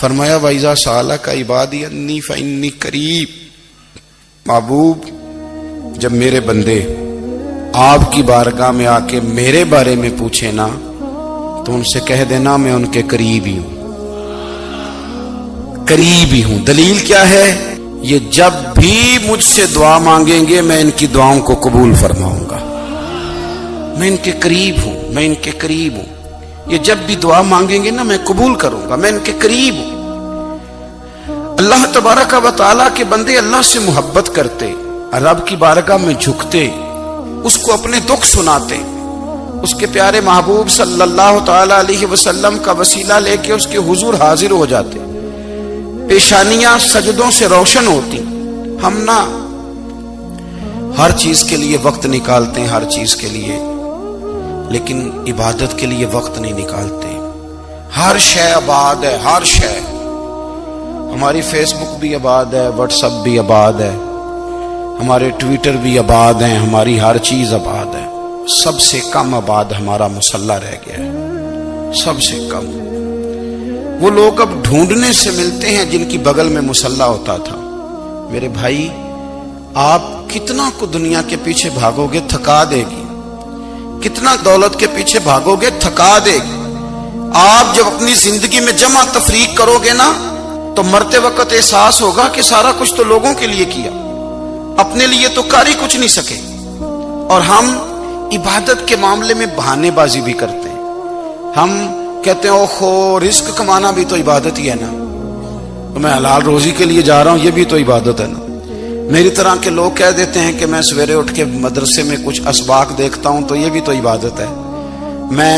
فرمایا وَإِذَا سَأَلَكَ عِبَادِي أَنِّي فَإِنِّي قَرِيب، محبوب جب میرے بندے آپ کی بارگاہ میں آ کے میرے بارے میں پوچھے نا تو ان سے کہہ دینا میں ان کے قریب ہی ہوں، قریب ہی ہوں۔ دلیل کیا ہے؟ یہ جب بھی مجھ سے دعا مانگیں گے میں ان کی دعاؤں کو قبول فرماؤں گا، میں ان کے قریب ہوں، میں ان کے قریب ہوں۔ یہ جب بھی دعا مانگیں گے نا میں قبول کروں گا، میں ان کے قریب ہوں۔ اللہ تبارک و تعالیٰ کے بندے اللہ سے محبت کرتے، رب کی بارگاہ میں جھکتے، اس کو اپنے دکھ سناتے، اس کے پیارے محبوب صلی اللہ تعالی علیہ وسلم کا وسیلہ لے کے اس کے حضور حاضر ہو جاتے، پیشانیاں سجدوں سے روشن ہوتی۔ ہم نا ہر چیز کے لیے وقت نکالتے ہیں، ہر چیز کے لیے، لیکن عبادت کے لیے وقت نہیں نکالتے۔ ہر شے آباد ہے، ہر شے، ہماری فیس بک بھی آباد ہے، واٹس ایپ بھی آباد ہے، ہمارے ٹویٹر بھی آباد ہیں، ہماری ہر چیز آباد ہے۔ سب سے کم آباد ہمارا مصلی رہ گیا ہے، سب سے کم۔ وہ لوگ اب ڈھونڈنے سے ملتے ہیں جن کی بغل میں مصلی ہوتا تھا۔ میرے بھائی آپ کتنا کو دنیا کے پیچھے بھاگو گے تھکا دے گی، کتنا دولت کے پیچھے بھاگو گے تھکا دے گی۔ آپ جب اپنی زندگی میں جمع تفریق کرو گے نا تو مرتے وقت احساس ہوگا کہ سارا کچھ تو لوگوں کے لیے کیا، اپنے لیے تو کر ہی کچھ نہیں سکے۔ اور ہم عبادت کے معاملے میں بہانے بازی بھی کرتے ہیں۔ ہم کہتے ہیں اوہو رزق کمانا بھی تو عبادت ہی ہے نا، تو میں حلال روزی کے لیے جا رہا ہوں، یہ بھی تو عبادت ہے نا۔ میری طرح کے لوگ کہہ دیتے ہیں کہ میں سویرے اٹھ کے مدرسے میں کچھ اسباق دیکھتا ہوں تو یہ بھی تو عبادت ہے، میں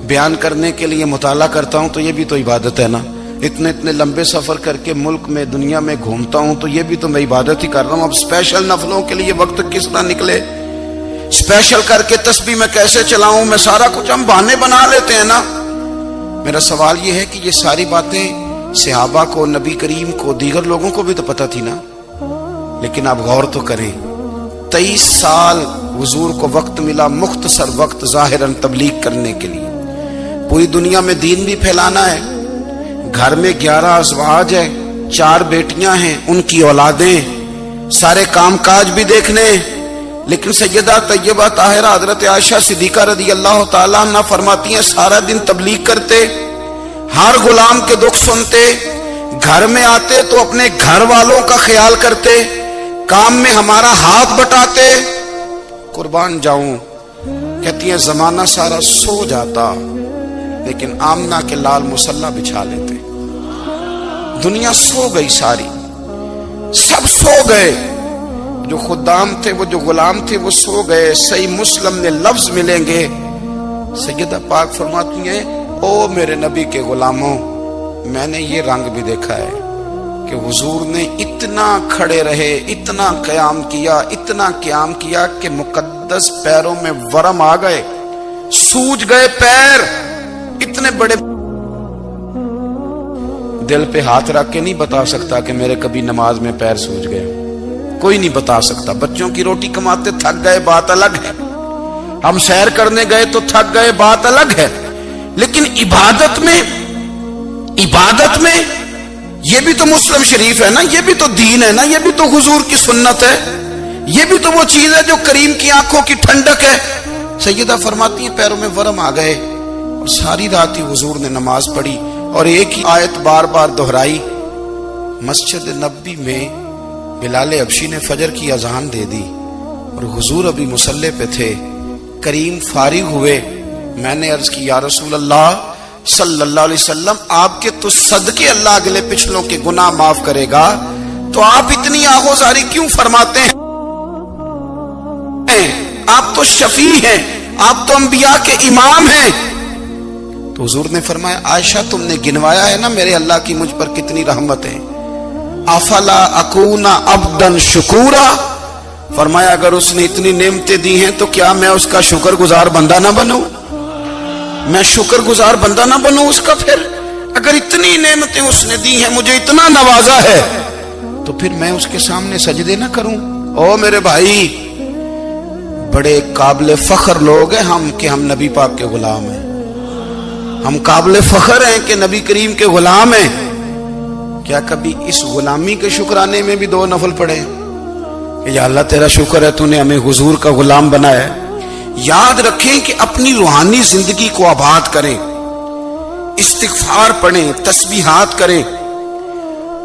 بیان کرنے کے لیے مطالعہ کرتا ہوں تو یہ بھی تو عبادت ہے نا، اتنے لمبے سفر کر کے ملک میں دنیا میں گھومتا ہوں تو یہ بھی تو میں عبادت ہی کر رہا ہوں۔ اب اسپیشل نفلوں کے لیے وقت کس طرح نکلے، اسپیشل کر کے تسبیح میں کیسے چلاؤں، میں سارا کچھ ہم بہانے بنا لیتے ہیں نا۔ میرا سوال یہ ہے کہ یہ ساری باتیں صحابہ کو، نبی کریم کو، دیگر لوگوں کو بھی تو پتہ تھی نا، لیکن آپ غور تو کریں 23 سال حضور کو وقت ملا، مختصر وقت ظاہراً تبلیغ کرنے کے لیے، پوری دنیا میں دین بھی پھیلانا ہے۔ گھر میں 11 ازواج ہے، 4 بیٹیاں ہیں، ان کی اولادیں، سارے کام کاج بھی دیکھنے، لیکن سیدہ طیبہ طاہرہ حضرت عائشہ صدیقہ رضی اللہ تعالیٰ عنہ فرماتی ہیں سارا دن تبلیغ کرتے، ہر غلام کے دکھ سنتے، گھر میں آتے تو اپنے گھر والوں کا خیال کرتے، کام میں ہمارا ہاتھ بٹاتے۔ قربان جاؤں، کہتی ہیں زمانہ سارا سو جاتا لیکن آمنہ کے لال مصلی بچھا لیتے۔ دنیا سو گئی، ساری سب سو گئے، جو خدام تھے، وہ جو غلام تھے وہ سو گئے۔ صحیح مسلم میں لفظ ملیں گے، سیدہ پاک فرماتی ہیں او میرے نبی کے غلاموں، میں نے یہ رنگ بھی دیکھا ہے کہ حضور نے اتنا کھڑے رہے، اتنا قیام کیا، اتنا قیام کیا کہ مقدس پیروں میں ورم آ گئے، سوج گئے پیر، اتنے بڑے۔ دل پہ ہاتھ رکھ کے نہیں بتا سکتا کہ میرے کبھی نماز میں پیر سوج گئے، کوئی نہیں بتا سکتا۔ بچوں کی روٹی کماتے تھک گئے بات الگ ہے، ہم سیر کرنے گئے تو تھک گئے بات الگ ہے، لیکن عبادت میں یہ بھی تو مسلم شریف ہے نا، یہ بھی تو دین ہے نا، یہ بھی تو حضور کی سنت ہے، یہ بھی تو وہ چیز ہے جو کریم کی آنکھوں کی ٹھنڈک ہے۔ سیدہ فرماتی ہیں پیروں میں ورم آ گئے، اور ساری رات ہی حضور نے نماز پڑھی اور ایک ہی آیت بار بار دہرائی۔ مسجد نبوی میں بلال حبشی نے فجر کی اذان دے دی اور حضور ابھی مصلی پہ تھے، کریم فارغ ہوئے، میں نے عرض کی یا رسول اللہ صلی اللہ علیہ وسلم آپ کے تو صدقے اللہ اگلے پچھلوں کے گناہ معاف کرے گا، تو آپ اتنی آہوزاری کیوں فرماتے ہیں؟ آپ تو شفیع ہیں، آپ تو انبیاء کے امام ہیں۔ تو حضور نے فرمایا عائشہ تم نے گنوایا ہے نا میرے اللہ کی مجھ پر کتنی رحمت ہے، افلا اکون عبدا شکورا، فرمایا اگر اس نے اتنی نعمتیں دی ہیں تو کیا میں اس کا شکر گزار بندہ نہ بنوں، میں شکر گزار بندہ نہ بنوں اس کا؟ پھر اگر اتنی نعمتیں اس نے دی ہیں، مجھے اتنا نوازا ہے، تو پھر میں اس کے سامنے سجدے نہ کروں؟ او میرے بھائی، بڑے قابل فخر لوگ ہیں ہم کہ ہم نبی پاک کے غلام ہیں، ہم قابل فخر ہیں کہ نبی کریم کے غلام ہیں، کیا کبھی اس غلامی کے شکرانے میں بھی 2 نفل پڑھے کہ یا اللہ تیرا شکر ہے تو نے ہمیں حضور کا غلام بنایا ہے؟ یاد رکھیں کہ اپنی روحانی زندگی کو آباد کریں، استغفار پڑھیں، تسبیحات کریں۔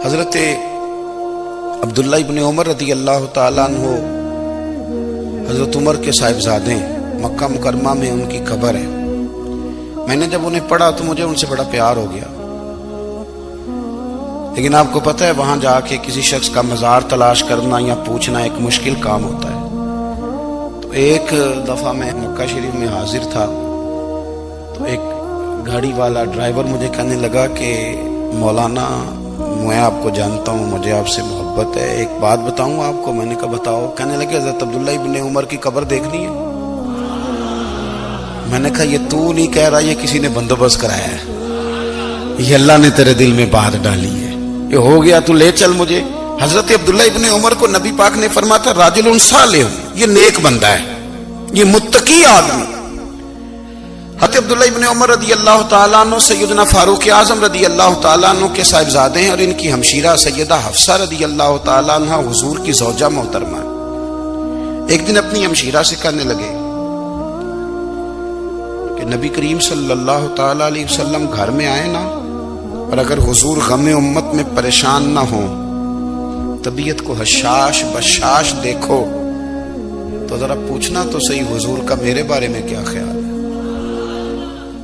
حضرت عبداللہ ابن عمر رضی اللہ تعالیٰ عنہ حضرت عمر کے صاحبزادے، مکہ مکرمہ میں ان کی قبر ہے۔ میں نے جب انہیں پڑھا تو مجھے ان سے بڑا پیار ہو گیا، لیکن آپ کو پتہ ہے وہاں جا کے کسی شخص کا مزار تلاش کرنا یا پوچھنا ایک مشکل کام ہوتا ہے۔ تو ایک دفعہ میں مکہ شریف میں حاضر تھا تو ایک گاڑی والا ڈرائیور مجھے کہنے لگا کہ مولانا میں آپ کو جانتا ہوں، مجھے آپ سے محبت ہے، ایک بات بتاؤں آپ کو۔ میں نے کہا بتاؤ۔ کہنے لگے حضرت عبداللہ ابن عمر کی قبر دیکھنی ہے۔ میں نے کہا یہ تو نہیں کہہ رہا، یہ کسی نے بندوبست کرایا ہے، یہ اللہ نے تیرے دل میں بات ڈالی ہے، یہ ہو گیا تو لے چل مجھے۔ حضرت عبداللہ ابن عمر کو نبی پاک نے فرمایا تھا راجل صالح، یہ نیک بندہ ہے، یہ متقی آدمی۔ حضرت عبداللہ ابن عمر رضی اللہ تعالیٰ عنہ سیدنا فاروق اعظم رضی اللہ تعالیٰ عنہ کے صاحبزادے ہیں، اور ان کی ہمشیرہ سیدہ حفصہ رضی اللہ تعالیٰ عنہ حضور کی زوجہ محترمہ۔ ایک دن اپنی ہمشیرہ سے کہنے لگے کہ نبی کریم صلی اللہ تعالیٰ علیہ وسلم گھر میں آئے نا، اور اگر حضور غم امت میں پریشان نہ ہوں، طبیعت کو حشاش بشاش دیکھو، تو ذرا پوچھنا تو صحیح حضور کا میرے بارے میں کیا خیال ہے،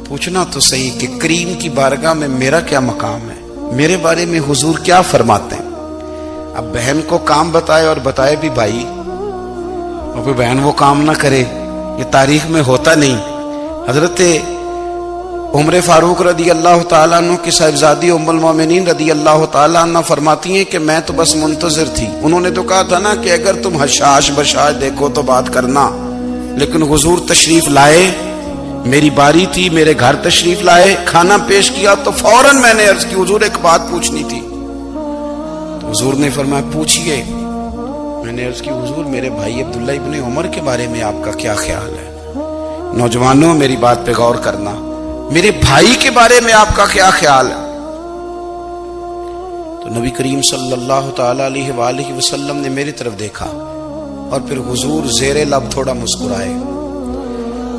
پوچھنا تو صحیح کہ کریم کی بارگاہ میں میرا کیا مقام ہے، میرے بارے میں حضور کیا فرماتے ہیں۔ اب بہن کو کام بتائے، اور بتائے بھی بھائی، اور پھر بہن وہ کام نہ کرے، یہ تاریخ میں ہوتا نہیں۔ حضرت عمر فاروق رضی اللہ تعالیٰ عنہ کی صاحبزادی ام المومنین رضی اللہ تعالیٰ عنہ فرماتی ہیں کہ میں تو بس منتظر تھی، انہوں نے تو کہا تھا نا کہ اگر تم حشاش بشاش دیکھو تو بات کرنا، لیکن حضور تشریف لائے، میری باری تھی، میرے گھر تشریف لائے، کھانا پیش کیا تو فوراً میں نے عرض کی حضور ایک بات پوچھنی تھی۔ تو حضور نے فرمایا پوچھئے۔ میں نے عرض کی حضور میرے بھائی عبداللہ ابن عمر کے بارے میں آپ کا کیا خیال ہے؟ نوجوانوں میری بات پہ غور کرنا، میرے بھائی کے بارے میں آپ کا کیا خیال ہے؟ تو نبی کریم صلی اللہ تعالیٰ علیہ وآلہ وسلم نے میری طرف دیکھا، اور پھر حضور زیر لب تھوڑا مسکرائے،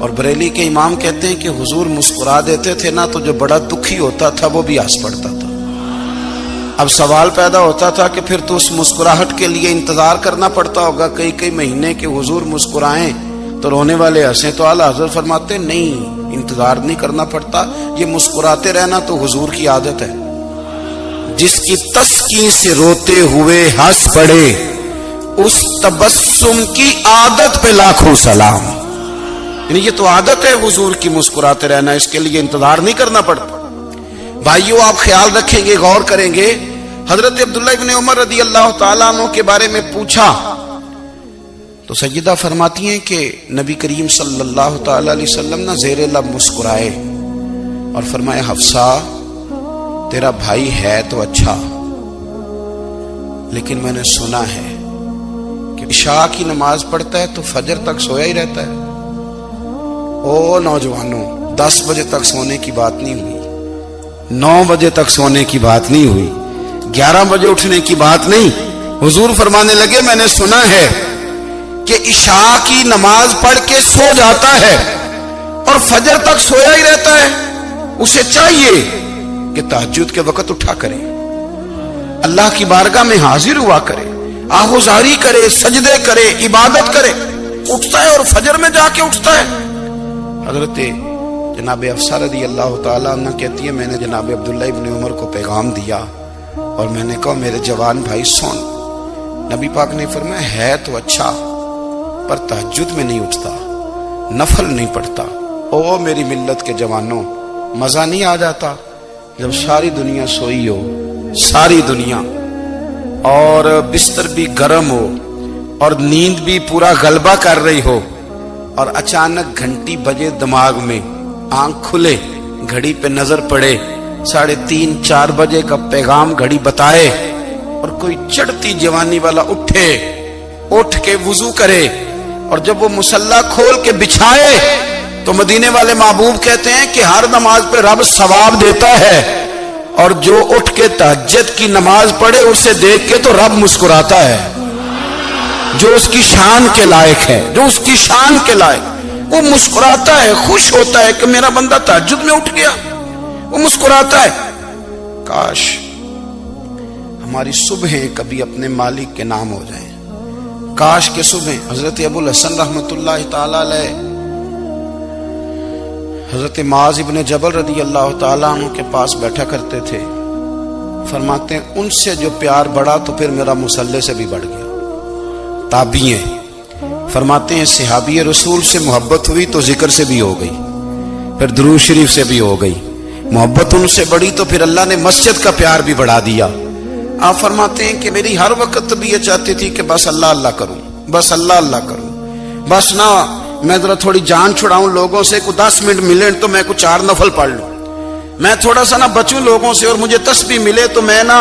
اور بریلی کے امام کہتے ہیں کہ حضور مسکرا دیتے تھے نا تو جو بڑا دکھی ہوتا تھا وہ بھی ہنس پڑتا تھا۔ اب سوال پیدا ہوتا تھا کہ پھر تو اس مسکراہٹ کے لیے انتظار کرنا پڑتا ہوگا کئی مہینے کہ حضور مسکرائیں تو رونے والے ہنسیں، تو اعلیٰ حضرت فرماتے نہیں، انتظار نہیں کرنا پڑتا، یہ مسکراتے رہنا تو حضور کی عادت ہے۔ جس کی تسکین سے روتے ہوئے ہنس پڑے، اس تبسم کی عادت پہ لاکھوں سلام۔ یعنی یہ تو عادت ہے حضور کی مسکراتے رہنا، اس کے لیے انتظار نہیں کرنا پڑتا۔ بھائیو آپ خیال رکھیں گے، غور کریں گے، حضرت عبداللہ ابن عمر رضی اللہ تعالیٰ عنہ کے بارے میں پوچھا تو سیدہ فرماتی ہیں کہ نبی کریم صلی اللہ تعالیٰ علیہ وسلم نہ زیر لب مسکرائے اور فرمایا حفصہ تیرا بھائی ہے تو اچھا، لیکن میں نے سنا ہے کہ عشاء کی نماز پڑھتا ہے تو فجر تک سویا ہی رہتا ہے۔ او نوجوانوں، 10 بجے تک سونے کی بات نہیں ہوئی، 9 بجے تک سونے کی بات نہیں ہوئی، 11 بجے اٹھنے کی بات نہیں۔ حضور فرمانے لگے میں نے سنا ہے کہ عشاء کی نماز پڑھ کے سو جاتا ہے اور فجر تک سویا ہی رہتا ہے، اسے چاہیے کہ تہجد کے وقت اٹھا کرے، اللہ کی بارگاہ میں حاضر ہوا کرے، آہوزاری کرے، سجدے کرے، عبادت کرے، اٹھتا ہے اور فجر میں جا کے اٹھتا ہے۔ حضرت جناب حفصہ رضی اللہ تعالیٰ عنہ کہتی ہے میں نے جناب عبداللہ ابن عمر کو پیغام دیا اور میں نے کہا میرے جوان بھائی سن، نبی پاک نے فرمایا ہے تو اچھا پر تہجد میں نہیں اٹھتا، نفل نہیں پڑھتا۔ او میری ملت کے جوانوں، مزہ نہیں آ جاتا جب ساری دنیا سوئی ہو، ساری دنیا، اور بستر بھی گرم ہو اور نیند بھی پورا غلبہ کر رہی ہو، اور اچانک گھنٹی بجے دماغ میں، آنکھ کھلے، گھڑی پہ نظر پڑے، 3:30 4 بجے کا پیغام گھڑی بتائے، اور کوئی چڑھتی جوانی والا اٹھ کے وضو کرے، اور جب وہ مصلی کھول کے بچھائے تو مدینے والے محبوب کہتے ہیں کہ ہر نماز پہ رب ثواب دیتا ہے، اور جو اٹھ کے تہجد کی نماز پڑھے اسے دیکھ کے تو رب مسکراتا ہے، جو اس کی شان کے لائق ہے، جو اس کی شان کے لائق، وہ مسکراتا ہے، خوش ہوتا ہے کہ میرا بندہ تہجد میں اٹھ گیا، وہ مسکراتا ہے۔ کاش ہماری صبحیں کبھی اپنے مالک کے نام ہو جائیں، کاش کے صبح۔ حضرت ابو الحسن رحمت اللہ تعالی علیہ حضرت معاذ ابن جبل رضی اللہ تعالیٰ عنہ کے پاس بیٹھا کرتے تھے، فرماتے ہیں ان سے جو پیار بڑھا تو پھر میرا مصلی سے بھی بڑھ گیا۔ تابعی ہیں، فرماتے ہیں صحابی رسول سے محبت ہوئی تو ذکر سے بھی ہو گئی، پھر درود شریف سے بھی ہو گئی، محبت ان سے بڑھی تو پھر اللہ نے مسجد کا پیار بھی بڑھا دیا۔ آپ فرماتے ہیں کہ میری ہر وقت طبیعت چاہتی تھی کہ بس اللہ اللہ کروں، بس اللہ اللہ کروں، بس نہ میں ذرا تھوڑی جان چھڑاؤں لوگوں سے، کوئی 10 منٹ ملے تو میں کوئی 4 نفل پڑھ لوں، میں تھوڑا سا نہ بچوں لوگوں سے، اور مجھے تسبیح ملے تو میں نہ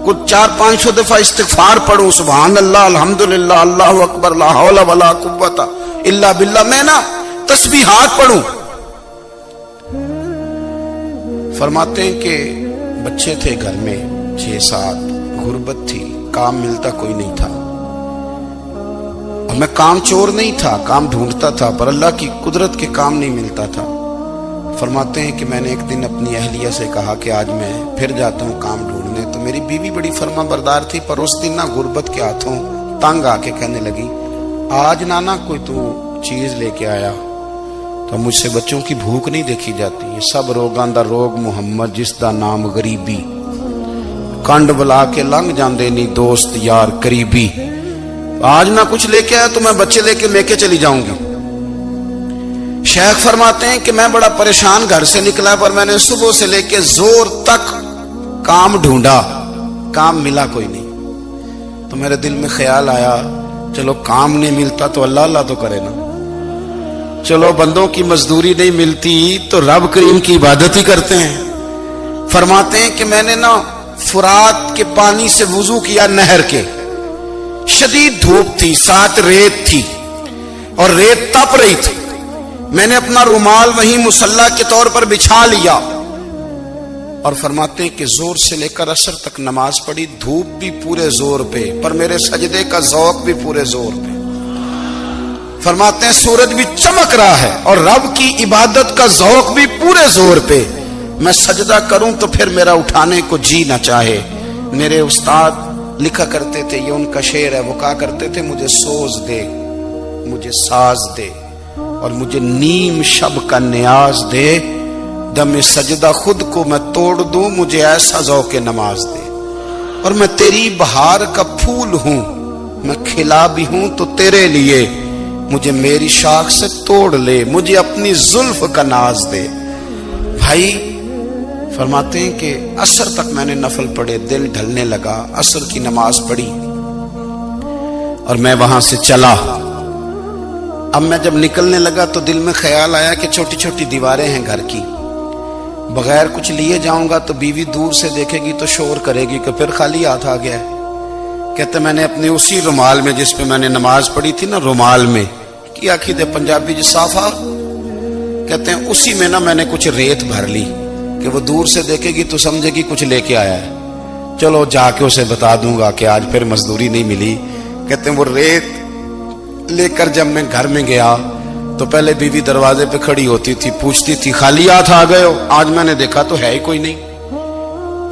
کوئی 400-500 دفعہ استغفار پڑھوں، سبحان اللہ الحمدللہ اللہ اکبر لا حول ولا قوت الا باللہ، میں نہ تسبیحات پڑھوں۔ فرماتے ہیں کہ بچے تھے گھر میں 6-7، غربت تھی، کام ملتا کوئی نہیں تھا، اور میں کام چور نہیں تھا، کام ڈھونڈتا تھا، پر اللہ کی قدرت کے کام نہیں ملتا تھا۔ فرماتے ہیں کہ میں نے ایک دن اپنی اہلیہ سے کہا کہ آج میں پھر جاتا ہوں کام ڈھونڈنے، تو میری بیوی بڑی فرما بردار تھی، پر اس دن نہ غربت کے ہاتھوں تنگ آ کے کہنے لگی آج نانا کوئی تو چیز لے کے آیا، تو مجھ سے بچوں کی بھوک نہیں دیکھی جاتی، یہ سب روگاں دا روگ محمد جس دا نام غریبی، کنڈ بلا کے لنگ جاندے نہیں دوست یار قریبی، آج نہ کچھ لے کے آیا تو میں بچے لے کے چلی جاؤں گی۔ شیخ فرماتے ہیں کہ میں بڑا پریشان گھر سے نکلا، پر میں نے صبح سے لے کے زور تک کام ڈھونڈا، کام ملا کوئی نہیں، تو میرے دل میں خیال آیا چلو کام نہیں ملتا تو اللہ اللہ تو کرے نا، چلو بندوں کی مزدوری نہیں ملتی تو رب کریم کی عبادت ہی کرتے ہیں۔ فرماتے ہیں کہ میں نے نا فرات کے پانی سے وضو کیا، نہر کے، شدید دھوپ تھی، ساتھ ریت تھی اور ریت تپ رہی تھی، میں نے اپنا رومال وہیں مصلی کے طور پر بچھا لیا، اور فرماتے ہیں کہ زور سے لے کر عصر تک نماز پڑھی، دھوپ بھی پورے زور پہ، پر میرے سجدے کا ذوق بھی پورے زور پہ۔ فرماتے ہیں سورج بھی چمک رہا ہے اور رب کی عبادت کا ذوق بھی پورے زور پہ، میں سجدہ کروں تو پھر میرا اٹھانے کو جی نہ چاہے۔ میرے استاد لکھا کرتے تھے، یہ ان کا شعر ہے، وہ کہا کرتے تھے مجھے سوز دے، مجھے ساز دے، اور مجھے نیم شب کا نیاز دے، دم سجدہ خود کو میں توڑ دوں، مجھے ایسا ذوق نماز دے، اور میں تیری بہار کا پھول ہوں، میں کھلا بھی ہوں تو تیرے لیے، مجھے میری شاخ سے توڑ لے، مجھے اپنی زلف کا ناز دے۔ بھائی فرماتے ہیں کہ عصر تک میں نے نفل پڑھے، دل ڈھلنے لگا، عصر کی نماز پڑھی اور میں وہاں سے چلا۔ اب میں جب نکلنے لگا تو دل میں خیال آیا کہ چھوٹی چھوٹی دیواریں ہیں گھر کی، بغیر کچھ لیے جاؤں گا تو بیوی دور سے دیکھے گی تو شور کرے گی کہ پھر خالی ہاتھ آ گیا ہے۔ کہتے میں نے اپنے اسی رومال میں جس پہ میں نے نماز پڑھی تھی نا، رومال میں کی آخی دے پنجابی جو صافہ کہتے ہیں، اسی میں نا میں نے کچھ ریت بھر لی کہ وہ دور سے دیکھے گی تو سمجھے گی کچھ لے کے آیا ہے، چلو جا کے اسے بتا دوں گا کہ آج پھر مزدوری نہیں ملی۔ کہتے ہیں وہ ریت لے کر جب میں گھر میں گیا تو پہلے بیوی دروازے پہ کھڑی ہوتی تھی، پوچھتی تھی خالی ہاتھ آ گئے ہو؟ آج میں نے دیکھا تو ہے ہی کوئی نہیں۔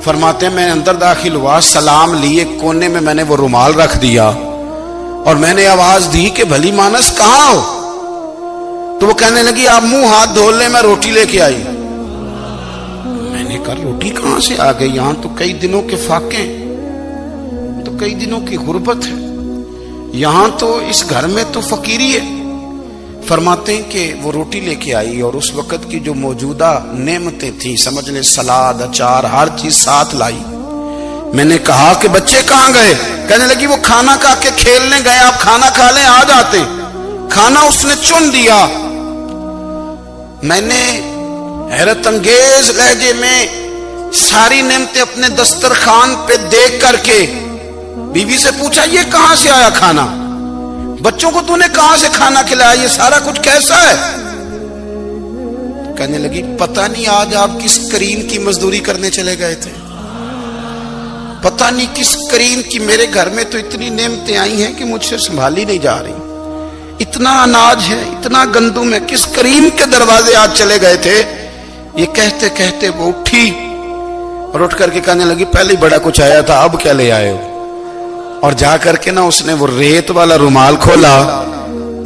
فرماتے ہیں میں اندر داخل ہوا، سلام لی، ایک کونے میں میں نے وہ رومال رکھ دیا اور میں نے آواز دی کہ بھلی مانس کہاں ہو؟ تو وہ کہنے لگی آپ منہ ہاتھ دھو لیں، میں روٹی لے کے آئی۔ میں نے کہا روٹی کہاں سے آ گئی؟ یہاں تو کئی دنوں کے فاقے ہیں، تو کئی دنوں کی غربت ہے، یہاں تو اس گھر میں تو فقیری ہے۔ فرماتے ہیں کہ وہ روٹی لے کے آئی اور اس وقت کی جو موجودہ نعمتیں تھیں، سمجھ لیں سلاد اچار ہر چیز ساتھ لائی۔ میں نے کہا کہ بچے کہاں گئے؟ کہنے لگی وہ کھانا کھا کے کھیلنے گئے، آپ کھانا کھا لیں آ جاتے۔ کھانا اس نے چن دیا۔ میں نے حیرت انگیز لہجے میں ساری نعمتیں اپنے دسترخوان پہ دیکھ کر کے بیوی سے پوچھا یہ کہاں سے آیا کھانا؟ بچوں کو تو نے کہاں سے کھانا کھلایا؟ یہ سارا کچھ کیسا ہے؟ کہنے لگی پتہ نہیں آج آپ کس کریم کی مزدوری کرنے چلے گئے تھے۔ پتہ نہیں کس کریم کی میرے گھر میں تو اتنی نعمتیں آئی ہیں کہ مجھ سے سنبھالی نہیں جا رہی، اتنا اناج ہے، اتنا گندم ہے، کس کریم کے دروازے آج چلے گئے تھے؟ یہ کہتے کہتے وہ اٹھی اور اٹھ کر کے کہنے لگی پہلے ہی بڑا کچھ آیا تھا، اب کیا لے آئے ہو؟ اور جا کر کے نا اس نے وہ ریت والا رومال کھولا،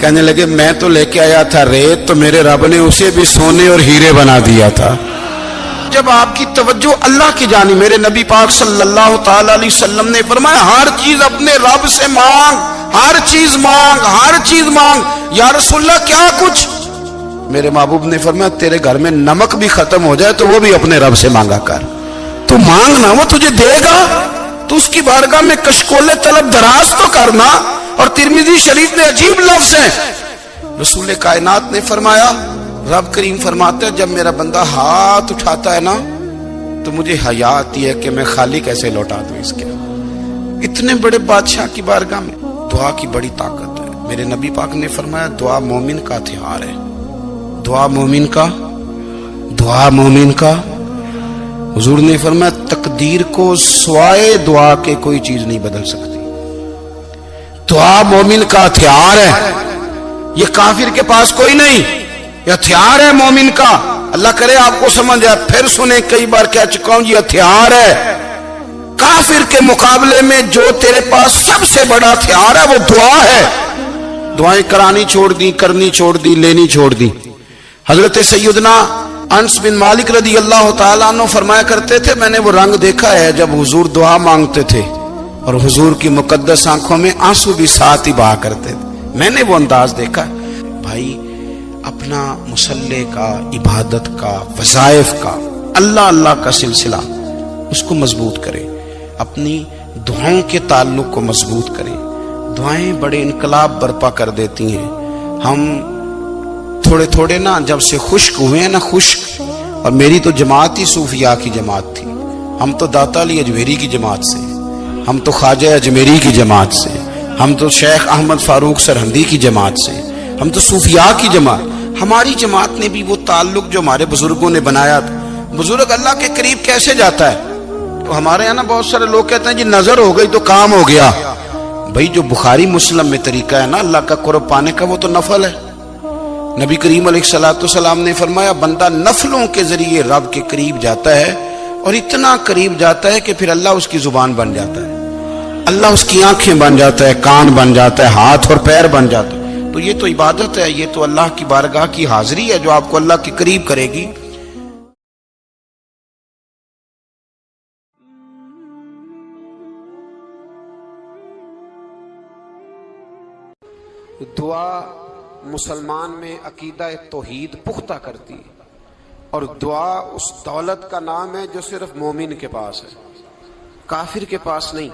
کہنے لگے میں تو لے کے آیا تھا ریت، تو میرے رب نے اسے بھی سونے اور ہیرے بنا دیا تھا۔ جب آپ کی توجہ اللہ کی جانب، میرے نبی پاک صلی اللہ تعالی علیہ وسلم نے فرمایا ہر چیز اپنے رب سے مانگ، ہر چیز مانگ، ہر چیز مانگ۔ یا رسول اللہ کیا کچھ؟ میرے محبوب نے فرمایا تیرے گھر میں نمک بھی ختم ہو جائے تو وہ بھی اپنے رب سے مانگا کر، تو مانگنا وہ تجھے دے گا، تو اس کی بارگاہ میں کشکول طلب دراز تو کرنا۔ اور ترمذی شریف میں عجیب لفظ ہے، رسول کائنات نے فرمایا، رب کریم فرماتے ہیں جب میرا بندہ ہاتھ اٹھاتا ہے نا تو مجھے حیا آتی ہے کہ میں خالی کیسے لوٹا دوں اس کے۔ اتنے بڑے بادشاہ کی بارگاہ میں دعا کی بڑی طاقت ہے۔ میرے نبی پاک نے فرمایا دعا مومن کا ہتھیار ہے، دعا مومن کا، دعا مومن کا۔ حضور نے فرمایا تقدیر کو سوائے دعا کے کوئی چیز نہیں بدل سکتی۔ دعا مومن کا ہتھیار ہے، یہ کافر کے پاس کوئی نہیں، یہ ہتھیار ہے مومن کا۔ اللہ کرے آپ کو سمجھ آئے، پھر سنیں، کئی بار کہہ چکا ہوں یہ ہتھیار ہے۔ کافر کے مقابلے میں جو تیرے پاس سب سے بڑا ہتھیار ہے وہ دعا ہے۔ دعائیں کرانی چھوڑ دی، کرنی چھوڑ دی، لینی چھوڑ دی۔ حضرت سیدنا انس بن مالک رضی اللہ تعالیٰ عنہ فرمایا کرتے تھے میں نے وہ رنگ دیکھا ہے جب حضور دعا مانگتے تھے اور حضور کی مقدس آنکھوں میں آنسو بھی ساتھ ہی بہا کرتے تھے، میں نے وہ انداز دیکھا۔ بھائی اپنا مصلی کا، عبادت کا، وظائف کا، اللہ اللہ کا سلسلہ اس کو مضبوط کرے، اپنی دعاؤں کے تعلق کو مضبوط کرے۔ دعائیں بڑے انقلاب برپا کر دیتی ہیں۔ ہم تھوڑے تھوڑے نا جب سے خشک ہوئے ہیں نا، خشک، اور میری تو جماعت ہی صوفیاء کی جماعت تھی، ہم تو داتا علی اجمیری کی جماعت سے، ہم تو خواجہ اجمیری کی جماعت سے، ہم تو شیخ احمد فاروق سرہندی کی جماعت سے، ہم تو صوفیاء کی جماعت۔ ہماری جماعت نے بھی وہ تعلق جو ہمارے بزرگوں نے بنایا تھا۔ بزرگ اللہ کے قریب کیسے جاتا ہے؟ تو ہمارے یہاں نا بہت سارے لوگ کہتے ہیں جی نظر ہو گئی تو کام ہو گیا۔ بھائی جو بخاری مسلم میں طریقہ ہے نا اللہ کا قرب پانے کا، وہ تو نفل ہے۔ نبی کریم علیہ الصلوۃ والسلام نے فرمایا بندہ نفلوں کے ذریعے رب کے قریب جاتا ہے، اور اتنا قریب جاتا ہے کہ پھر اللہ اس کی زبان بن جاتا ہے، اللہ اس کی آنکھیں بن جاتا ہے، کان بن جاتا ہے، ہاتھ اور پیر بن جاتا ہے۔ تو یہ تو عبادت ہے، یہ تو اللہ کی بارگاہ کی حاضری ہے جو آپ کو اللہ کے قریب کرے گی۔ دعا مسلمان میں عقیدہ توحید پختہ کرتی ہے، اور دعا اس دولت کا نام ہے جو صرف مومن کے پاس ہے، کافر کے پاس نہیں۔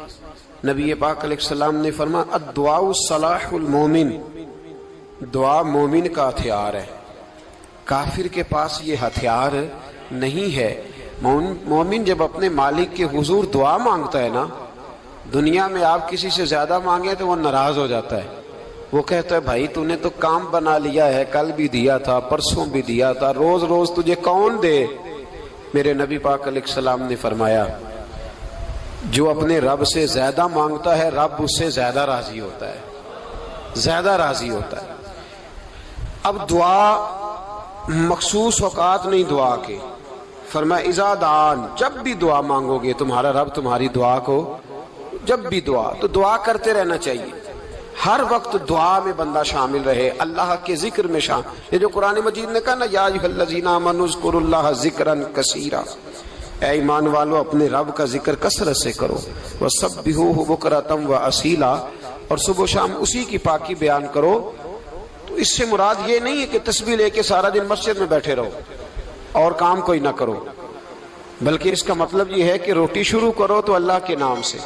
نبی پاک علیہ السلام نے فرمایا الدعاء صلاح المومن، دعا مومن کا ہتھیار ہے، کافر کے پاس یہ ہتھیار نہیں ہے۔ مومن جب اپنے مالک کے حضور دعا مانگتا ہے نا، دنیا میں آپ کسی سے زیادہ مانگے تو وہ ناراض ہو جاتا ہے، وہ کہتا ہے بھائی تو نے تو کام بنا لیا ہے، کل بھی دیا تھا، پرسوں بھی دیا تھا، روز روز تجھے کون دے؟ میرے نبی پاک علیہ السلام نے فرمایا جو اپنے رب سے زیادہ مانگتا ہے رب اس سے زیادہ راضی ہوتا ہے، زیادہ راضی ہوتا ہے۔ اب دعا مخصوص اوقات نہیں دعا کے، فرمایا اذا دعان، جب بھی دعا مانگو گے تمہارا رب تمہاری دعا کو، جب بھی دعا، تو دعا کرتے رہنا چاہیے، ہر وقت دعا میں بندہ شامل رہے، اللہ کے ذکر میں شامل۔ یہ جو قرآن مجید نے کہا نا یا ایھا الذین آمنوا اذکروا اللہ ذکرا کثیرا، اے ایمان والو اپنے رب کا ذکر کثرت سے کرو، وسبحوہ بکرۃ واصیلا، اور صبح و شام اسی کی پاکی بیان کرو۔ تو اس سے مراد یہ نہیں ہے کہ تسبیح لے کے سارا دن مسجد میں بیٹھے رہو اور کام کوئی نہ کرو، بلکہ اس کا مطلب یہ ہے کہ روٹی شروع کرو تو اللہ کے نام سے،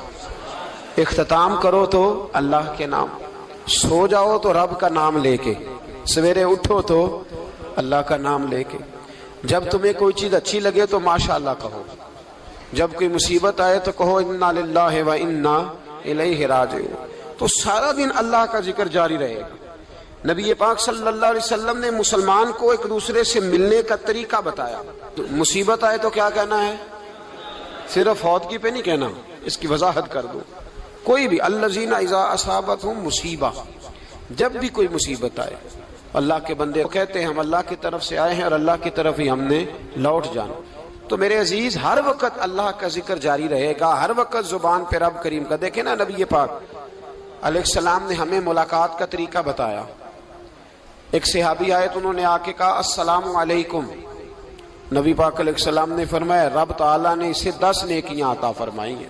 اختتام کرو تو اللہ کے نام، سو جاؤ تو رب کا نام لے کے، سویرے اٹھو تو اللہ کا نام لے کے، جب تمہیں کوئی چیز اچھی لگے تو ماشاءاللہ کہو، جب کوئی مصیبت آئے تو کہو انا للہ و انا الیہ راجعون۔ تو سارا دن اللہ کا ذکر جاری رہے گا۔ نبی پاک صلی اللہ علیہ وسلم نے مسلمان کو ایک دوسرے سے ملنے کا طریقہ بتایا۔ مصیبت آئے تو کیا کہنا ہے؟ صرف فوت کی پہ نہیں کہنا، اس کی وضاحت کر دو. کوئی بھی الذین اذا اصابتہم مصیبہ، جب بھی کوئی مصیبت آئے اللہ کے بندے کہتے ہیں ہم اللہ کی طرف سے آئے ہیں اور اللہ کی طرف ہی ہم نے لوٹ جانا. تو میرے عزیز ہر وقت اللہ کا ذکر جاری رہے گا، ہر وقت زبان پہ رب کریم کا. دیکھیں نا نبی پاک علیہ السلام نے ہمیں ملاقات کا طریقہ بتایا. ایک صحابی آئے تو انہوں نے آ کے کہا السلام علیکم. نبی پاک علیہ السلام نے فرمایا رب تعالیٰ نے اسے 10 نیکیاں عطا فرمائی ہیں.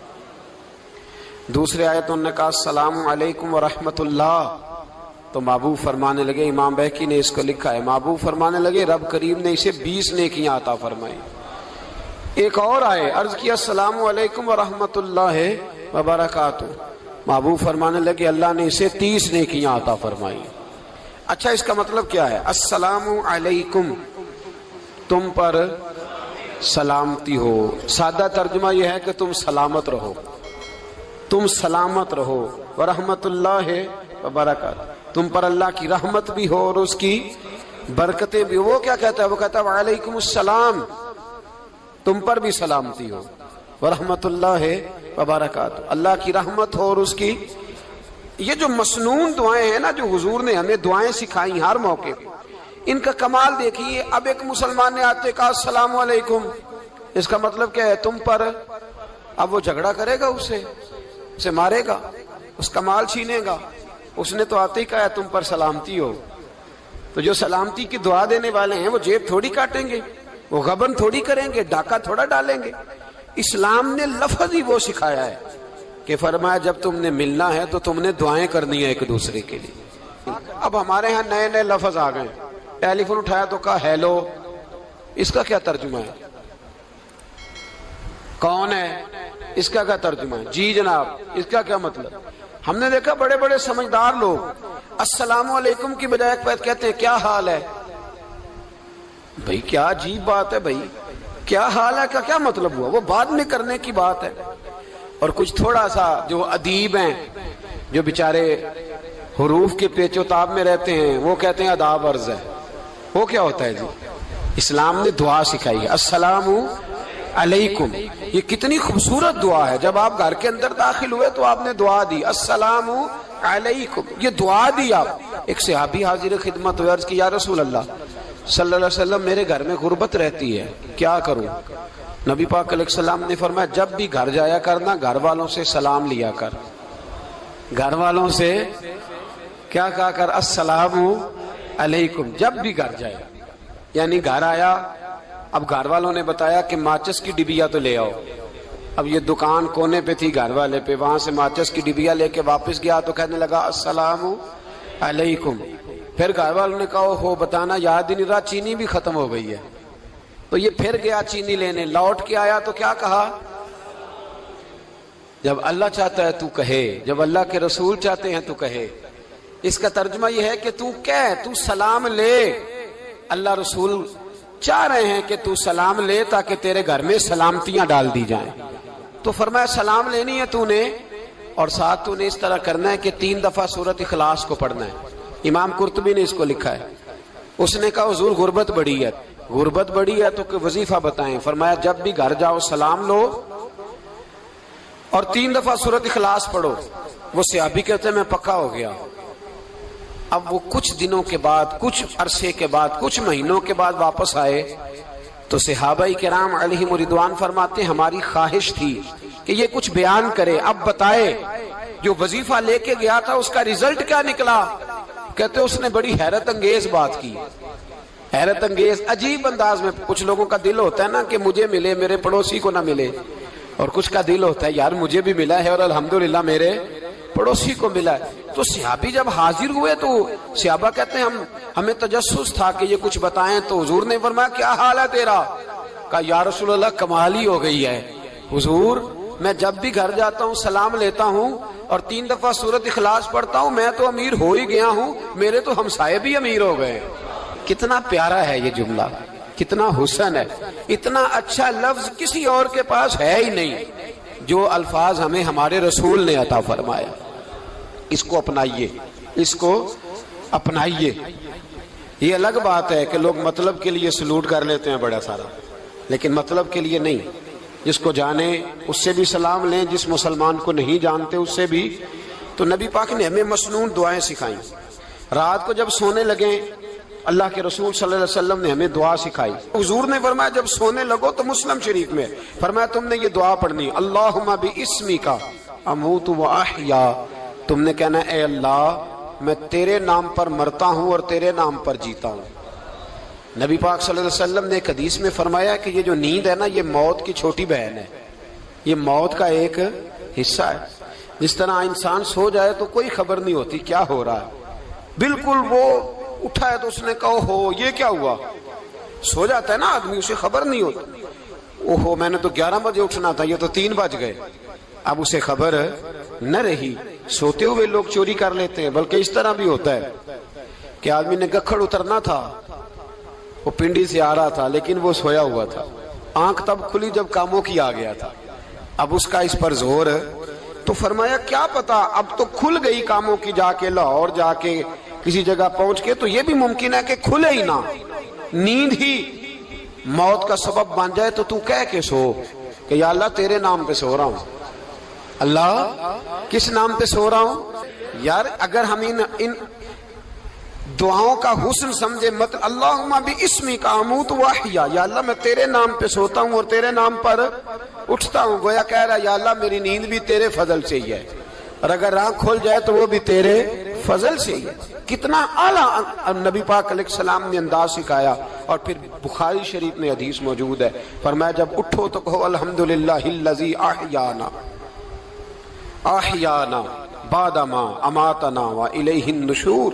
دوسرے آئے تو انہوں نے کہا السلام علیکم ورحمۃ اللہ. تو محبوب فرمانے لگے، امام بہقی نے اس کو لکھا ہے، محبوب فرمانے لگے رب کریم نے اسے 20 نیکیاں عطا فرمائی. ایک اور آئے، عرض کیا السلام علیکم ورحمۃ اللہ وبرکاتہ. محبوب فرمانے لگے اللہ نے اسے 30 نیکیاں عطا فرمائی. اچھا اس کا مطلب کیا ہے؟ السلام علیکم، تم پر سلامتی ہو. سادہ ترجمہ یہ ہے کہ تم سلامت رہو، تم سلامت رہو. ورحمۃ اللہ وبرکاتہ، تم پر اللہ کی رحمت بھی ہو اور اس کی برکتیں بھی. وہ کیا کہتا ہے؟ وہ کہتا ہے وعلیکم السلام، تم پر بھی سلامتی ہو. ورحمۃ اللہ وبرکاتہ، اللہ کی رحمت ہو اور اس کی. یہ جو مسنون دعائیں ہیں نا جو حضور نے ہمیں دعائیں سکھائی ہر موقع پہ، ان کا کمال دیکھیے. اب ایک مسلمان نے آتے کہا السلام علیکم، اس کا مطلب کیا ہے؟ تم پر. اب وہ جھگڑا کرے گا، اسے مارے گا، اس کا مال چھینے گا. اس نے تو آتے ہی کہا تم پر سلامتی ہو. تو جو سلامتی کی دعا دینے والے ہیں وہ جیب تھوڑی کاٹیں گے، وہ غبن تھوڑی کریں گے، ڈاکہ تھوڑا ڈالیں گے. اسلام نے لفظ ہی وہ سکھایا ہے کہ فرمایا جب تم نے ملنا ہے تو تم نے دعائیں کرنی ہیں ایک دوسرے کے لیے. اب ہمارے ہاں نئے نئے لفظ آ گئے. ٹیلی فون اٹھایا تو کہا ہیلو، اس کا کیا ترجمہ ہے؟ کون ہے، اس کا کیا ترجمہ ہے؟ جی جناب، اس کا کیا مطلب؟ ہم نے دیکھا بڑے بڑے سمجھدار لوگ السلام علیکم کی بجائے کہتے ہیں کیا حال ہے. بھئی کیا عجیب بات ہے، بھئی کیا حال ہے کا کیا مطلب ہوا؟ وہ بعد میں کرنے کی بات ہے. اور کچھ تھوڑا سا جو ادیب ہیں، جو بیچارے حروف کے پیچ و تاب میں رہتے ہیں، وہ کہتے ہیں آداب عرض ہے. وہ کیا ہوتا ہے جی؟ اسلام نے دعا سکھائی ہے السلام علیکم. یہ کتنی خوبصورت دعا ہے. جب آپ گھر کے اندر داخل ہوئے تو آپ نے دعا دی السلام علیکم، یہ دعا دی آپ. ایک صحابی حاضر خدمت ہوئے، عرض کی یا رسول اللہ صلی اللہ علیہ وسلم میرے گھر میں غربت رہتی ہے، کیا کروں؟ نبی پاک علیہ السلام نے فرمایا جب بھی گھر جایا کرنا گھر والوں سے سلام لیا کر. گھر والوں سے کیا کہا کر؟ السلام علیکم. جب بھی گھر جائے، یعنی گھر آیا، اب گھر والوں نے بتایا کہ ماچس کی ڈبیا تو لے آؤ. اب یہ دکان کونے پہ تھی گھر والے پہ، وہاں سے ماچس کی ڈبیا لے کے واپس گیا تو کہنے لگا السلام علیکم. پھر گھر والوں نے کہا ہو بتانا یاد ہی نہیں رہا، چینی بھی ختم ہو گئی ہے. تو یہ پھر گیا چینی لینے، لوٹ کے آیا تو کیا کہا؟ جب اللہ چاہتا ہے تو کہے، جب اللہ کے رسول چاہتے ہیں تو کہے. اس کا ترجمہ یہ ہے کہ تو کہہ، تو سلام لے. اللہ رسول چاہ رہے ہیں کہ تو سلام لے تاکہ تیرے گھر میں سلامتیاں ڈال دی جائیں. تو فرمایا سلام لینی ہے تو نے، اور ساتھ تو نے اس طرح کرنا ہے کہ 3 دفعہ سورۃ اخلاص کو پڑھنا ہے. امام قرطبی نے اس کو لکھا ہے. اس نے کہا حضور غربت بڑی ہے، غربت بڑی ہے تو کہ وظیفہ بتائیں. فرمایا جب بھی گھر جاؤ سلام لو اور 3 دفعہ سورۃ اخلاص پڑھو. وہ صحابی کہتے ہیں میں پکا ہو گیا. اب وہ کچھ دنوں کے بعد، کچھ عرصے کے بعد، کچھ مہینوں کے بعد واپس آئے تو صحابہ کرام علیہم رضوان فرماتے ہیں ہماری خواہش تھی کہ یہ کچھ بیان کرے، اب بتائے جو وظیفہ لے کے گیا تھا اس کا رزلٹ کیا نکلا. کہتے اس نے بڑی حیرت انگیز بات کی، حیرت انگیز عجیب انداز میں. کچھ لوگوں کا دل ہوتا ہے نا کہ مجھے ملے میرے پڑوسی کو نہ ملے، اور کچھ کا دل ہوتا ہے یار مجھے بھی ملا ہے اور الحمدللہ میرے پڑوسی کو ملا ہے. تو صحابی جب حاضر ہوئے تو صحابہ کہتے ہیں ہمیں تجسس تھا کہ یہ کچھ بتائیں. تو حضور نے فرمایا کیا حال ہے تیرا؟ کہا یا رسول اللہ کمال ہی ہو گئی ہے حضور، میں جب بھی گھر جاتا ہوں سلام لیتا ہوں اور 3 دفعہ سورۃ اخلاص پڑھتا ہوں. میں تو امیر ہو ہی گیا ہوں، میرے تو ہمسائے بھی امیر ہو گئے. کتنا پیارا ہے یہ جملہ، کتنا حسن ہے. اتنا اچھا لفظ کسی اور کے پاس ہے ہی نہیں جو الفاظ ہمیں ہمارے رسول نے عطا فرمایا. اس کو اپنائیے، اس کو اپنائیے. یہ الگ بات ہے کہ لوگ مطلب کے لیے سلوٹ کر لیتے ہیں بڑا سارا، لیکن مطلب کے لیے نہیں. جس کو جانے اس سے بھی سلام لیں، جس مسلمان کو نہیں جانتے اس سے بھی۔ تو نبی پاک نے ہمیں مسنون دعائیں سکھائیں۔ رات کو جب سونے لگیں اللہ کے رسول صلی اللہ علیہ وسلم نے ہمیں دعا سکھائی۔ حضور نے فرمایا جب سونے لگو تو مسلم شریف میں فرمایا تم نے یہ دعا پڑھنی، اللہم باسمک اموت و احیا، تم نے کہنا اے اللہ میں تیرے نام پر مرتا ہوں اور تیرے نام پر جیتا ہوں۔ نبی پاک صلی اللہ علیہ وسلم نے ایک حدیث میں فرمایا کہ یہ جو نیند ہے نا یہ موت کی چھوٹی بہن ہے، یہ موت کا ایک حصہ ہے۔ جس طرح انسان سو جائے تو کوئی خبر نہیں ہوتی کیا ہو رہا ہے، بالکل وہ اٹھا ہے تو اس نے کہا ہو یہ کیا ہوا، سو جاتا ہے نا آدمی اسے خبر نہیں ہوتی، اوہو میں نے تو 11 بجے اٹھنا تھا یہ تو 3 بج گئے، اب اسے خبر نہ رہی۔ سوتے ہوئے لوگ چوری کر لیتے ہیں، بلکہ اس طرح بھی ہوتا ہے کہ آدمی نے گکھڑ اترنا تھا، وہ پنڈی سے آ رہا تھا لیکن وہ سویا ہوا تھا، آنکھ تب کھلی جب کاموں کی آ گیا تھا، اب اس کا اس پر زور، تو فرمایا کیا پتا اب تو کھل گئی کاموں کی، جا کے لاہور جا کے کسی جگہ پہنچ کے، تو یہ بھی ممکن ہے کہ کھلے ہی نہ، نیند ہی موت کا سبب بن جائے، تو کہہ کے سو کہ یا اللہ تیرے نام پہ سو رہا ہوں۔ اللہ کس نام پہ سو رہا ہوں؟ یار اگر ہم ان دعاؤں کا حسن سمجھے، مت اللہم باسمک اموت و احیا، یا اللہ میں تیرے نام پہ سوتا ہوں اور تیرے نام پر اٹھتا ہوں، گویا کہہ رہا یا اللہ میری نیند بھی تیرے فضل سے ہی ہے، اور اگر آنکھ کھل جائے تو وہ بھی تیرے فضل سے ہی ہے۔ کتنا اعلیٰ نبی پاک علیہ السلام نے انداز سکھایا، اور پھر بخاری شریف میں حدیث موجود ہے، فرمایا جب اٹھو تو کہو الحمدللہ الذی احیانا بعد ما اماتنا والیہ النشور،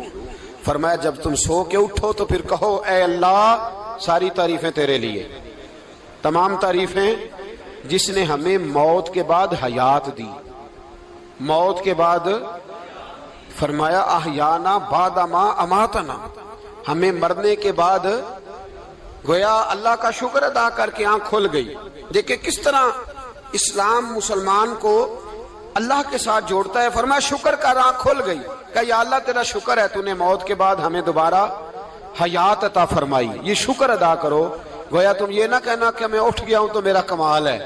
فرمایا جب تم سو کے اٹھو تو پھر کہو اے اللہ ساری تعریفیں تیرے لیے، تمام تعریفیں جس نے ہمیں موت کے بعد حیات دی، موت کے بعد فرمایا احیانا بعد ما اماتنا، ہمیں مرنے کے بعد گویا اللہ کا شکر ادا کر کے آنکھ کھل گئی۔ دیکھیں کس طرح اسلام مسلمان کو اللہ کے ساتھ جوڑتا ہے، فرمایا شکر کر، آنکھ کھل گئی، کہ یا اللہ تیرا شکر ہے تو نے موت کے بعد ہمیں دوبارہ حیات عطا فرمائی، یہ شکر ادا کرو۔ گویا تم یہ نہ کہنا کہ میں اٹھ گیا ہوں تو میرا کمال ہے،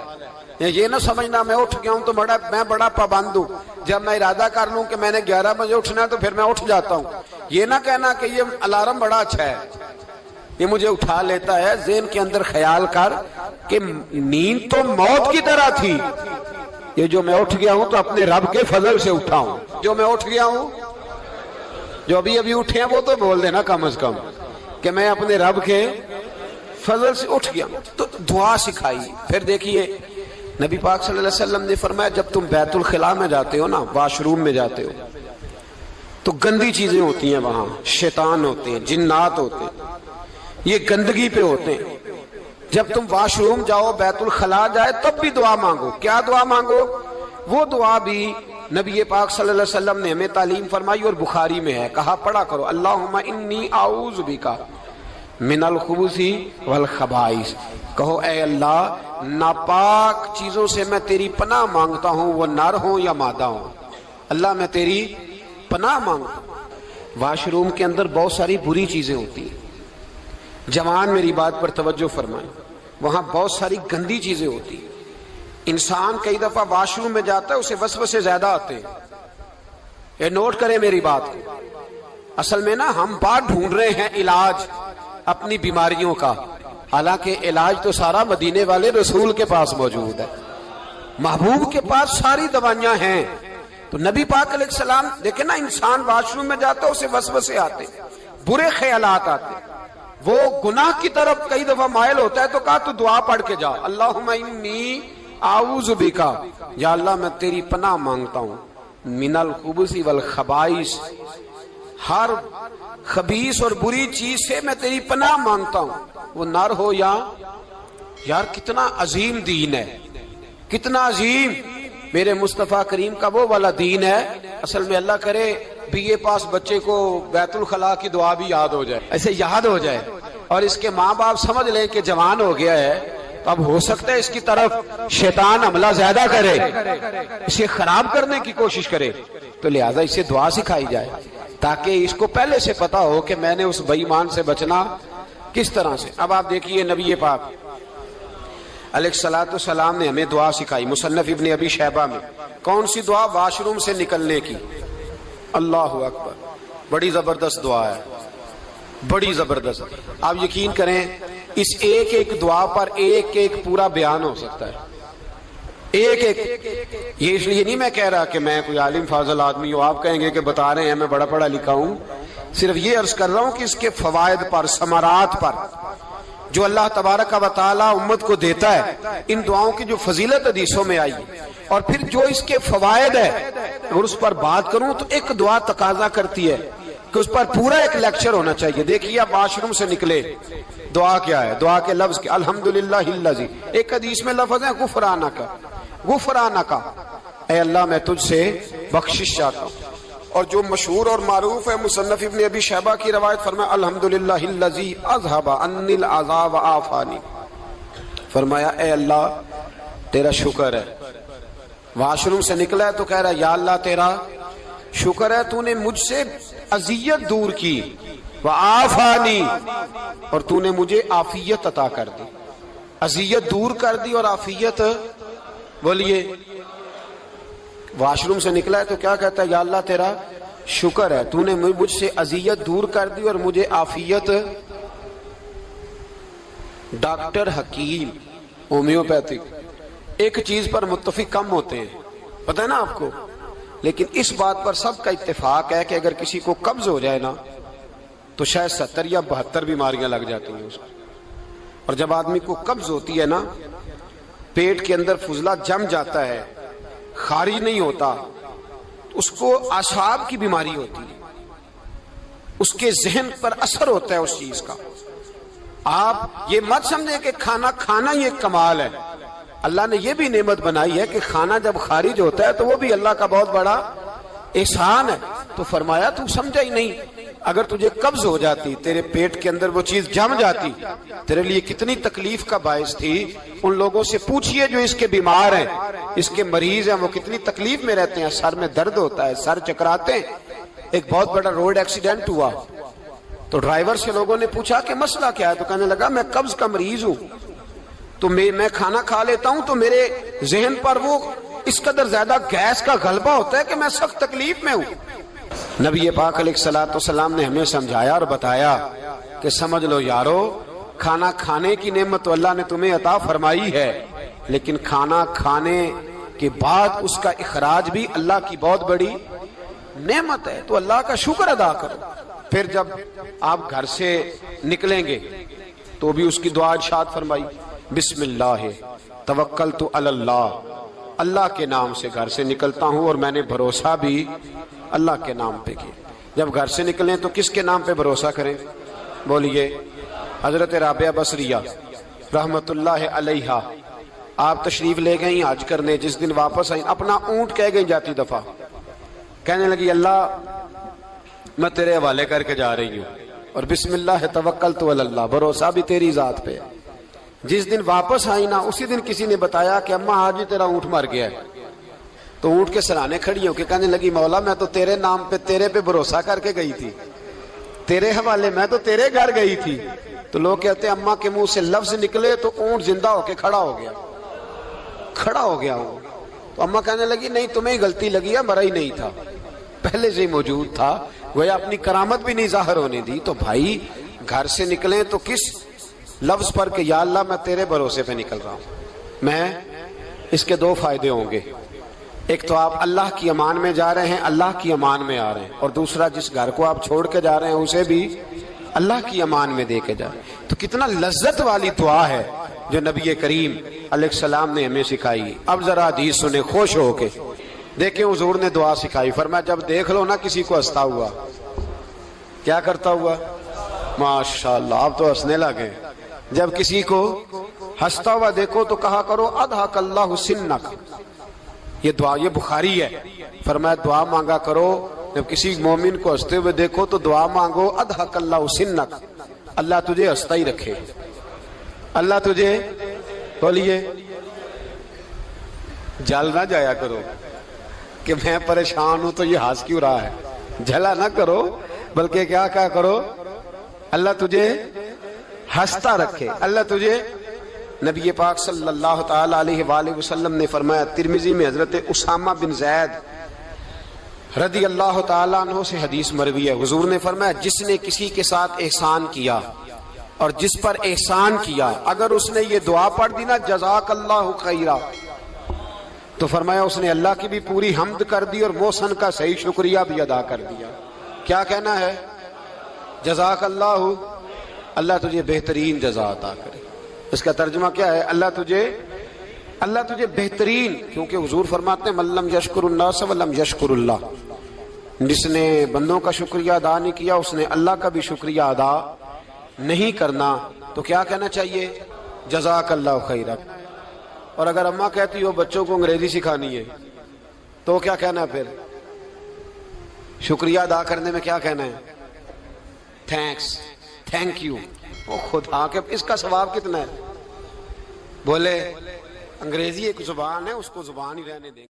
یہ نہ سمجھنا میں اٹھ گیا ہوں تو میں بڑا پابند ہوں، جب میں ارادہ کر لوں کہ میں نے 11 بجے اٹھنا ہے تو پھر میں اٹھ جاتا ہوں، یہ نہ کہنا کہ یہ الارم بڑا اچھا ہے یہ مجھے اٹھا لیتا ہے۔ ذہن کے اندر خیال کر کہ نیند تو موت کی طرح تھی، یہ جو میں اٹھ گیا ہوں تو اپنے رب کے فضل سے اٹھا ہوں، جو میں اٹھ گیا ہوں، جو ابھی اٹھے ہیں وہ تو بول دینا کم از کم کہ میں اپنے رب کے فضل سے اٹھ گیا ہوں۔ تو دعا سکھائی۔ پھر دیکھیے نبی پاک صلی اللہ علیہ وسلم نے فرمایا جب تم بیت الخلاء میں جاتے ہو نا، واش روم میں جاتے ہو، تو گندی چیزیں ہوتی ہیں وہاں، شیطان ہوتے ہیں، جنات ہوتے ہیں، یہ گندگی پہ ہوتے ہیں۔ جب تم واش روم جاؤ، بیت الخلاء جائے، تب بھی دعا مانگو۔ کیا دعا مانگو؟ وہ دعا بھی نبی پاک صلی اللہ علیہ وسلم نے ہمیں تعلیم فرمائی اور بخاری میں ہے، کہا پڑھا کرو اللہم انی اعوذ بک من الخبث والخبائث، کہو اے اللہ ناپاک چیزوں سے میں تیری پناہ مانگتا ہوں، وہ نر ہوں یا مادہ ہوں، اللہ میں تیری پناہ مانگتا ہوں۔ واش روم کے اندر بہت ساری بری چیزیں ہوتی ہیں، جوان میری بات پر توجہ فرمائیں، وہاں بہت ساری گندی چیزیں ہوتی ہیں۔ انسان کئی دفعہ واش روم میں جاتا ہے اسے وسوسے زیادہ آتے ہیں، یہ نوٹ کریں میری بات کو۔ اصل میں نا ہم بات ڈھونڈ رہے ہیں علاج اپنی بیماریوں کا، حالانکہ علاج تو سارا مدینے والے رسول کے پاس موجود ہے، محبوب کے پاس ساری دوائیاں ہیں۔ تو نبی پاک علیہ السلام دیکھیں نا، انسان واش روم میں جاتا ہے اسے وسوسے آتے، برے خیالات آتے، وہ گناہ کی طرف کئی دفعہ مائل ہوتا ہے، تو کہا تو دعا پڑھ کے جا اللہم انی اعوذ بک، یا اللہ میں تیری پناہ مانگتا ہوں من الخبث والخبائث، ہر خبیث اور بری چیز سے میں تیری پناہ مانگتا ہوں، وہ نر ہو یا یار کتنا عظیم دین ہے، کتنا عظیم میرے مصطفیٰ کریم کا وہ والا دین ہے۔ اصل میں اللہ کرے بی اے پاس بچے کو بیت الخلاء کی دعا بھی یاد ہو جائے، ایسے یاد ہو جائے، اور اس کے ماں باپ سمجھ لیں کہ جوان ہو گیا ہے، تو اب ہو سکتا ہے اس کی طرف شیطان حملہ زیادہ کرے، اسے خراب کرنے کی کوشش کرے، تو لہٰذا اسے دعا سکھائی جائے تاکہ اس کو پہلے سے پتا ہو کہ میں نے اس بے ایمان سے بچنا کس طرح سے۔ اب آپ دیکھیے نبی پاک علیہ الصلوۃ والسلام نے ہمیں دعا سکھائی مصنف ابن ابی شیبہ میں. کون سی دعا؟ واش روم سے نکلنے کی. اللہ اکبر، بڑی زبردست دعا ہے، بڑی زبردست. آپ یقین کریں اس ایک ایک دعا پر ایک ایک پورا بیان ہو سکتا ہے. ایک ایک. یہ اس لیے نہیں میں کہہ رہا کہ میں کوئی عالم فاضل آدمی ہوں، آپ کہیں گے کہ بتا رہے ہیں میں بڑا پڑھا لکھا ہوں. صرف یہ عرض کر رہا ہوں کہ اس کے فوائد پر، ثمرات پر جو اللہ تبارک و تعالی امت کو دیتا ہے، ان دعاؤں کی جو فضیلت حدیثوں میں آئی ہے، اور پھر جو اس کے فوائد ہے، اگر اس پر بات کروں تو ایک دعا تقاضا کرتی ہے کہ اس پر پورا ایک لیکچر ہونا چاہیے. دیکھیے آپ واش روم سے نکلے، دعا کیا ہے؟ دعا کے لفظ کے الحمدللہ الذی، ایک حدیث میں لفظ ہے غفرانک، غفرانک، اے اللہ میں تجھ سے بخشش چاہتا ہوں. اور جو مشہور اور معروف ہے مصنف ابن ابی شیبہ کی روایت، فرمایا الحمدللہ الذی اذھب عنی العذاب وعافانی، فرمایا اے اللہ تیرا شکر ہے. واش روم سے نکلا ہے تو کہہ رہا ہے یا اللہ تیرا شکر ہے تو نے مجھ سے اذیت دور کی، وعافانی، اور تو نے مجھے عافیت عطا کر دی. اذیت دور کر دی اور عافیت. بولیے واش روم سے نکلا ہے تو کیا کہتا ہے؟ یا اللہ تیرا شکر ہے تو نے مجھ سے اذیت دور کر دی اور مجھے عافیت. ڈاکٹر حکیم ہومیوپیتھک ایک چیز پر متفق کم ہوتے ہیں، پتہ ہے نا آپ کو، لیکن اس بات پر سب کا اتفاق ہے کہ اگر کسی کو قبض ہو جائے نا تو شاید 70 یا 72 بیماریاں لگ جاتی ہیں اس کو. اور جب آدمی کو قبض ہوتی ہے نا، پیٹ کے اندر فضلہ جم جاتا ہے، خارج نہیں ہوتا، اس کو اعصاب کی بیماری ہوتی ہے، اس کے ذہن پر اثر ہوتا ہے اس چیز کا. آپ یہ مت سمجھیں کہ کھانا کھانا یہ ایک کمال ہے. اللہ نے یہ بھی نعمت بنائی ہے کہ کھانا جب خارج ہوتا ہے تو وہ بھی اللہ کا بہت بڑا احسان ہے. تو فرمایا تو سمجھا ہی نہیں، اگر تجھے قبض ہو جاتی، تیرے پیٹ کے اندر وہ چیز جم جاتی، تیرے لیے کتنی تکلیف کا باعث تھی. ان لوگوں سے پوچھئے جو اس کے بیمار ہیں، اس کے مریض ہیں، وہ کتنی تکلیف میں رہتے ہیں. سر میں درد ہوتا ہے، سر چکراتے ہیں. ایک بہت بڑا روڈ ایکسیڈنٹ ہوا تو ڈرائیور سے لوگوں نے پوچھا کہ مسئلہ کیا ہے، تو کہنے لگا میں قبض کا مریض ہوں، تو میں کھانا کھا لیتا ہوں تو میرے ذہن پر وہ اس قدر زیادہ گیس کا غلبہ ہوتا ہے کہ میں سخت تکلیف میں ہوں. نبی پاک علیہ الصلوۃ والسلام نے ہمیں سمجھایا اور بتایا کہ سمجھ لو یارو، کھانا کھانے کی نعمت تو اللہ نے تمہیں عطا فرمائی ہے، لیکن کھانا کھانے کے بعد اس کا اخراج بھی اللہ کی بہت بڑی نعمت ہے. تو اللہ کا شکر ادا کرو. پھر جب آپ گھر سے نکلیں گے تو بھی اس کی دعا ارشاد فرمائی، بسم اللہ توکلت علی اللہ، اللہ کے نام سے گھر سے نکلتا ہوں اور میں نے بھروسہ بھی اللہ کے نام پہ کیا. جب گھر سے نکلیں تو کس کے نام پہ بھروسہ کریں؟ بولیے حضرت رابعہ بصریہ رحمت اللہ علیہا، آپ تشریف لے گئیں حج کرنے، جس دن واپس آئیں اپنا اونٹ کہہ گئیں جاتی دفعہ، کہنے لگی اللہ میں تیرے حوالے کر کے جا رہی ہوں، اور بسم اللہ توکلت علی اللہ، بھروسہ بھی تیری ذات پہ. جس دن واپس آئی نا اسی دن کسی نے بتایا کہ اماں آج ہی تیرا اونٹ مر گیا ہے. تو اونٹ کے سرانے کھڑی ہو کے کہنے لگی مولا میں تو تیرے نام پہ تیرے پہ بھروسہ کر کے گئی تھی، تیرے حوالے، میں تو تیرے گھر گئی تھی. تو لوگ کہتے ہیں اماں کے منہ سے لفظ نکلے تو اونٹ زندہ ہو کے کھڑا ہو گیا، کھڑا ہو گیا ہوں. تو اماں کہنے لگی نہیں تمہیں ہی غلطی لگی ہے، مرا ہی نہیں تھا، پہلے سے ہی موجود تھا، گویا اپنی کرامت بھی نہیں ظاہر ہونے دی. تو بھائی گھر سے نکلیں تو کس لفظ پر کہ یا اللہ میں تیرے بھروسے پہ نکل رہا ہوں. میں اس کے دو فائدے ہوں گے، ایک تو آپ اللہ کی امان میں جا رہے ہیں، اللہ کی امان میں آ رہے ہیں، اور دوسرا جس گھر کو آپ چھوڑ کے جا رہے ہیں اسے بھی اللہ کی امان میں دے کے جا رہے ہیں. تو کتنا لذت والی دعا ہے جو نبی کریم علیہ السلام نے ہمیں سکھائی. اب ذرا حدیث سنیں خوش ہو کے. دیکھیں حضور نے دعا سکھائی، فرمایا جب دیکھ لو نا کسی کو ہنستا ہوا، کیا کرتا ہوا؟ ماشاءاللہ آپ تو ہنسنے لگے. جب کسی کو ہنستا ہوا دیکھو تو کہا کرو اضحک اللہ سنک. یہ دعا یہ بخاری ہے. فرمایا دعا مانگا کرو جب کسی مومن کو ہنستے ہوئے دیکھو تو دعا مانگو اضحک اللہ سنک، اللہ تجھے ہنستا ہی رکھے، اللہ تجھے. بولیے جل نہ جایا کرو کہ میں پریشان ہوں تو یہ ہنس کیوں رہا ہے، جھلا نہ کرو، بلکہ کیا کرو اللہ تجھے ہنستا رکھے، اللہ تجھے نبی پاک صلی اللہ تعالی علیہ وآلہ وسلم نے فرمایا، ترمذی میں حضرت اسامہ بن زید رضی اللہ تعالیٰ عنہ سے حدیث مروی ہے، حضور نے فرمایا جس نے کسی کے ساتھ احسان کیا اور جس پر احسان کیا، اگر اس نے یہ دعا پڑھ دی نا جزاک اللہ خیرا، تو فرمایا اس نے اللہ کی بھی پوری حمد کر دی اور محسن کا صحیح شکریہ بھی ادا کر دیا۔ کیا کہنا ہے؟ جزاک اللہ، اللہ تجھے بہترین جزا عطا کرے۔ اس کا ترجمہ کیا ہے؟ اللہ تجھے بہترین، کیونکہ حضور فرماتے ہیں من لم یشکر الناس ولم یشکر اللہ، جس نے بندوں کا شکریہ ادا نہیں کیا اس نے اللہ کا بھی شکریہ ادا نہیں کرنا۔ تو کیا کہنا چاہیے؟ جزاک اللہ خیرا۔ اور اگر اماں کہتی ہو بچوں کو انگریزی سکھانی ہے تو کیا کہنا ہے پھر؟ شکریہ ادا کرنے میں کیا کہنا ہے؟ Thanks, thank you. وہ خدا کے اس کا ثواب کتنا ہے؟ بولے انگریزی ایک زبان ہے، اس کو زبان ہی رہنے دیں۔